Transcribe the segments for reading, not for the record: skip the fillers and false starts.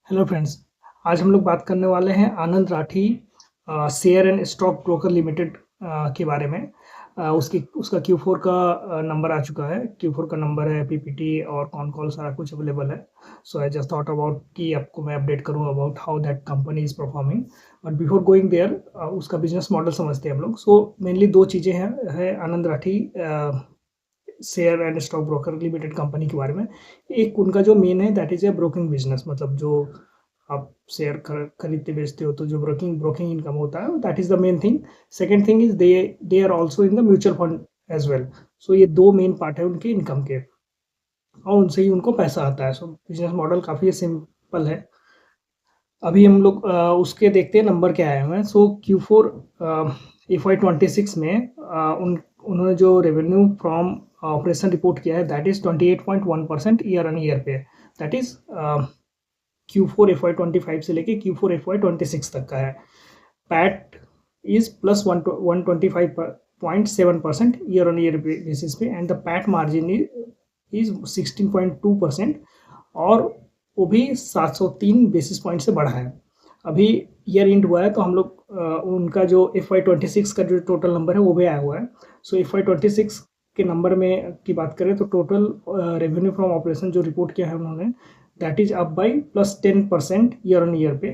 Hello friends. आज हम लोग बात करने वाले हैं Anand Rathi share and stock broker limited के बारे में। उसका Q4 का नंबर आ चुका है। Q4 का नंबर है, पीपीटी और कॉन कॉल सारा कुछ अवेलेबल है। So I just thought about कि आपको मैं अपडेट करूं about how that company is performing. But before going there उसका बिजनेस मॉडल समझते हैं हम लोग। सो मेनली दो चीज़ें हैं है Anand Rathi share and stock broker limited company के बारे में। एक उनका जो मेन है that is a broking business, मतलब जो आप शेयर खरीदते बेचते हो तो जो ब्रोकिंग ब्रोकिंग इनकम होता है that is the main thing. Second thing is they are also in the mutual fund as well. So ये दो मेन पार्ट है उनके इनकम के और उनसे ही उनको पैसा आता है। सो बिजनेस मॉडल काफ़ी सिंपल है। अभी हम लोग उसके देखते हैं नंबर क्या आए हुए हैं। सो Q4 FY26 में उन्होंने जो रेवेन्यू फ्रॉम ऑपरेशन रिपोर्ट किया है that is 28.1% year on year पे। दैट इज Q4 FY25 से लेके Q4 FY26 तक का है। PAT is plus 125.7% year on year basis पे and the PAT margin is 16.2% और वो भी 703 बेसिस पॉइंट से बढ़ा है। अभी ईयर इंड हुआ है तो हम लोग उनका जो FY26 का जो टोटल नंबर है वो भी आया हुआ है। सो FY26 के नंबर में की बात करें तो टोटल रेवेन्यू फ्रॉम ऑपरेशन जो रिपोर्ट किया है उन्होंने that is up by +10% year on year पे।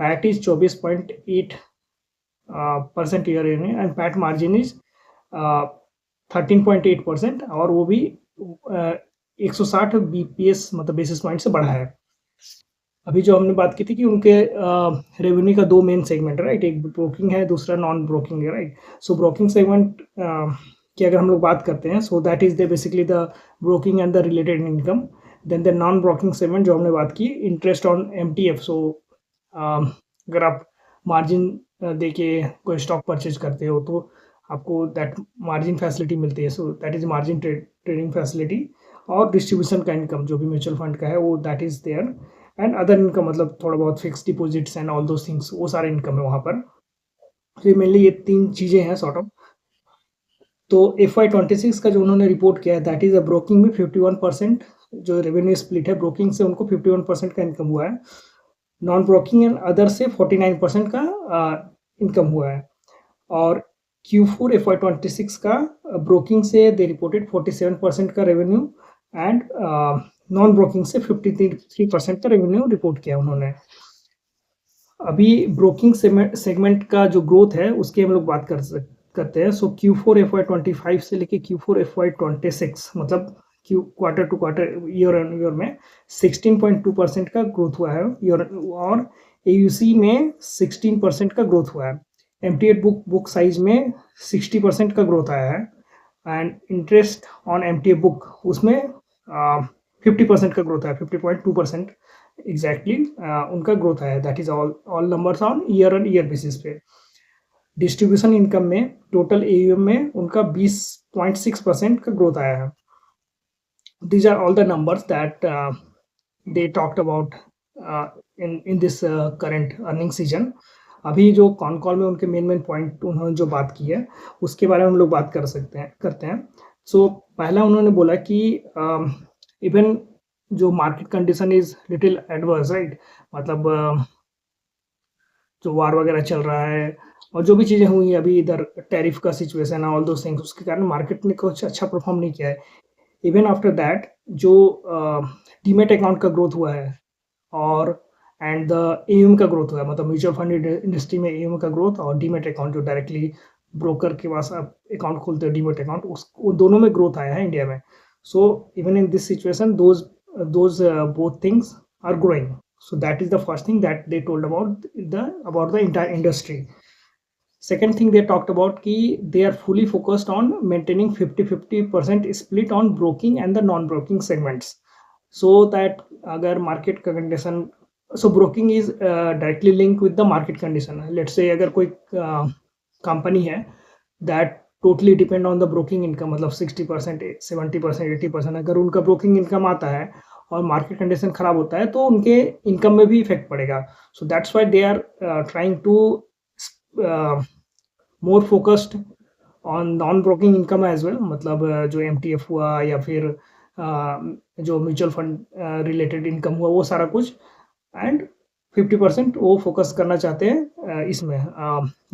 PAT is 24.8% year in and PAT margin is 13.8% और वो भी 160 BPS मतलब बेसिस पॉइंट से बढ़ा है। अभी जो हमने बात की थी कि उनके रेवेन्यू का दो मेन सेगमेंट है, राइट। एक ब्रोकिंग है, दूसरा नॉन ब्रोकिंग है, राइट। सो ब्रोकिंग सेगमेंट की अगर हम लोग बात करते हैं so that is the basically the broking and the related income. Then the non broking segment जो हमने बात की इंटरेस्ट ऑन MTF। सो अगर आप मार्जिन दे के कोई स्टॉक परचेज करते हो तो आपको दैट मार्जिन फैसिलिटी मिलती है। So that is margin trading facility. और डिस्ट्रीब्यूशन का इनकम जो भी म्यूचुअल फंड का है वो that is there. And other income मतलब थोड़ा बहुत fix deposits and all those things, वो सारे इनकम है वहाँ पर। तो मेनली ये तीन चीज़ें हैं सॉर्ट ऑफ। तो FY26 का जो उन्होंने रिपोर्ट किया है दैट इज अ ब्रोकिंग में 51% जो रेवेन्यू स्प्लिट है ब्रोकिंग से उनको 51% का इनकम हुआ है। नॉन ब्रोकिंग एंड अदर से 49% का इनकम हुआ है। और Q4 FY26 का ब्रोकिंग से दे रिपोर्टेड 47% का रेवेन्यू एंड नॉन ब्रोकिंग से 53% का रेवेन्यू रिपोर्ट किया उन्होंने। अभी ब्रोकिंग सेगमेंट का जो ग्रोथ है उसकी हम लोग बात करते हैं। सो Q4 FY25 से लेके Q4 FY26 मतलब quarter to quarter year on year में 16.2% का ग्रोथ हुआ है और AUC में 16% का ग्रोथ हुआ है। MTF बुक साइज में 60% का ग्रोथ आया है and interest on MTF book उसमें 50% का ग्रोथ आया, 50.2% एग्जैक्टली उनका ग्रोथ आया। That is all numbers on year basis पे। डिस्ट्रीब्यूशन इनकम में टोटल AUM में उनका 20.6% का ग्रोथ आया है। These are all the numbers that they talked about in this current earning season. अभी जो कॉन कॉल में उनके मेन पॉइंट उन्होंने जो बात की है उसके बारे में हम लोग बात करते हैं। सो पहला उन्होंने बोला कि इवन जो market condition is little adverse, right. मतलब जो वार वगैरह चल रहा है और जो भी चीज़ें हुई अभी इधर टैरिफ का सिचुएशन है ऑल दोस थिंग्स, उसके कारण मार्केट ने कुछ अच्छा परफॉर्म नहीं किया है। इवन आफ्टर दैट जो डीमेट अकाउंट का ग्रोथ हुआ है और एंड द AUM का ग्रोथ हुआ है, मतलब म्यूचुअल फंड इंडस्ट्री में AUM का ग्रोथ और डीमेट अकाउंट जो डायरेक्टली ब्रोकर के पास आप अकाउंट खोलते हो डीमेट अकाउंट, उस दोनों में ग्रोथ आया है इंडिया में। So even in this situation those both things are growing. So that is the first thing that they told about the entire industry. Second thing they talked about ki they are fully focused on maintaining 50-50% split on broking and the non-broking segments, so that agar market condition, so broking is directly linked with the market condition. Let's say agar koi company hai that totally depend on the broking income, मतलब 60%, 70%, 80%, अगर उनका broking income आता है और market condition खराब होता है तो उनके इनकम में भी इफेक्ट पड़ेगा। So that's why they are trying to more focused on non broking income as well, मतलब जो MTF हुआ या फिर जो म्यूचुअल फंड रिलेटेड इनकम हुआ वो सारा कुछ एंड 50% वो फोकस करना चाहते हैं इसमें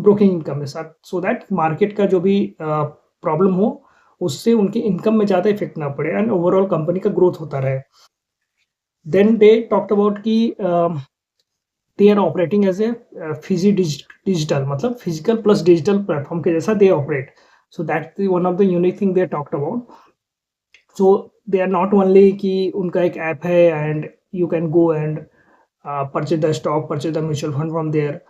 ब्रोकिंग इनकम के साथ, सो दैट मार्केट का जो भी प्रॉब्लम हो उससे उनकी इनकम में ज़्यादा इफेक्ट ना पड़े एंड ओवरऑल कंपनी का ग्रोथ होता रहे। देन दे टॉक्ट अबाउट कि they are operating as a digital, मतलब फिजिकल प्लस डिजिटल प्लेटफॉर्म के जैसा they operate, so that one of the unique thing they talked about. So they are not only कि उनका एक app है and you can go and purchase the stock, purchase the mutual fund from there,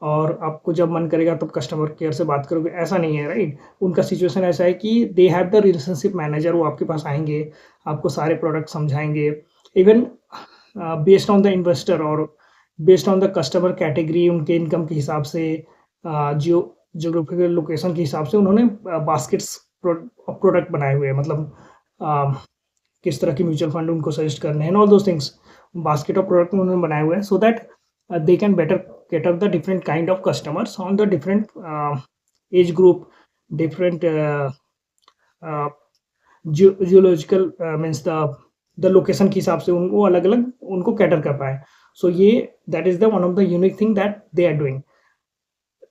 और आपको जब मन करेगा तब कस्टमर केयर से बात करोगे, ऐसा नहीं है, राइट। उनका सिचुएशन ऐसा है कि they have the relationship manager, वो आपके पास आएंगे, आपको सारे प्रोडक्ट समझाएंगे, even based on the investor और based on the customer category, उनके इनकम के हिसाब से, जियो जियोग्राफिकल लोकेशन के हिसाब से उन्होंने बास्केट्स प्रोडक्ट बनाए हुए हैं, मतलब किस तरह की म्यूचुअल फंड उनको सजेस्ट करने हैं, all those things basket of product उन्होंने बनाए हुए हैं, so that they can better cater the different kind of customers on the different age group, different geological means the location के हिसाब से उनको अलग अलग उनको कैटर कर पाए। सो ये that is the one of the unique thing that they are doing.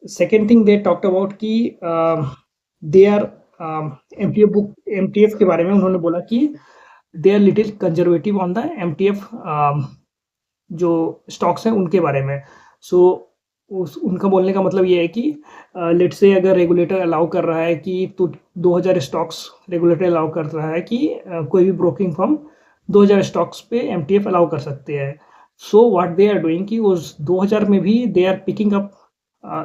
Second thing they talked about कि they are MTF book, MTF के बारे में उन्होंने बोला कि they are little conservative on the MTF जो स्टॉक्स हैं उनके बारे में। सो उनका बोलने का मतलब ये है कि लेट्स से अगर रेगुलेटर अलाउ कर रहा है कि तो 2000 स्टॉक्स रेगुलेटर अलाउ कर रहा है कि कोई भी ब्रोकिंग फर्म 2000 स्टॉक्स पे एमटीएफ अलाउ कर सकते हैं। So what they are doing कि उस 2000 में भी they are picking up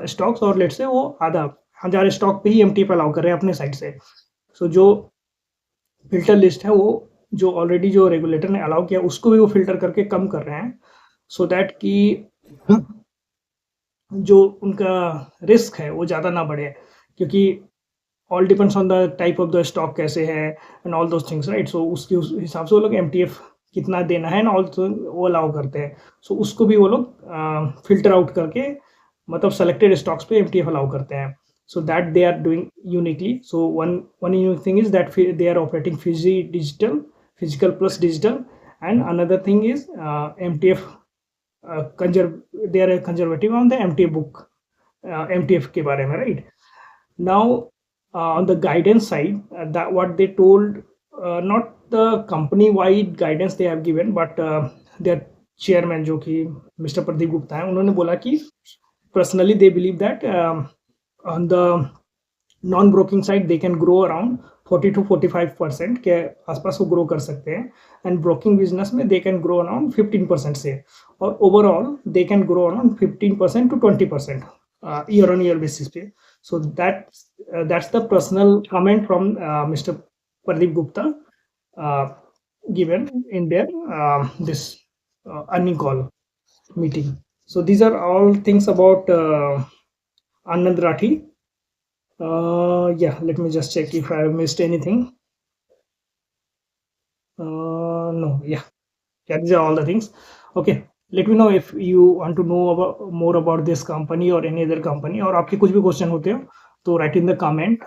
stocks, और लेट्स से वो आधा 1000 स्टॉक पे ही एमटीएफ अलाउ कर रहे हैं अपने साइड से। सो जो फिल्टर लिस्ट है वो जो ऑलरेडी जो रेगुलेटर ने अलाउ किया उसको भी वो फिल्टर करके कम कर रहे हैं, सो दैट कि जो उनका रिस्क है वो ज़्यादा ना बढ़े, क्योंकि all depends on the type of the stock कैसे है and all those things, right. So उसके उस हिसाब से वो लोग एमटीएफ कितना देना है ना, ऑल वो अलाउ करते हैं। सो उसको भी वो लोग फिल्टर आउट करके मतलब सेलेक्टेड स्टॉक्स पे एमटीएफ अलाउ करते हैं, so that they are doing uniquely। So one unique thing is that they are operating physical plus digital, and another thing is MTF they are conservative on the MTF book, MTF के बारे में, right। Now on the guidance side, that what they told, not the company wide guidance they have given, but their chairman जो कि mister Pradeep Gupta है, उन्होंने बोला कि personally they believe that on the non-broking side they can grow around 40 to 45% के आसपास वो grow कर सकते हैं, एंड ब्रोकिंग बिजनेस में दे कैन ग्रो अराउंड 15% से, और overall they can grow around 15% to 20% year on year basis पे। So that's the personal comment from mister Pradeep Gupta given in their this earning call meeting। So these are all things about Anand Rathi। Yeah, let me just check if I have missed anything। No, yeah, these are all the things। Okay, let me know if you want to know more about this company or any other company, और आपके कुछ भी question होते हो तो right in the comment,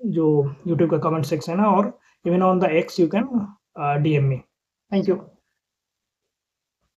जो YouTube का comment section है, और even on the x you can DM me। Thank you.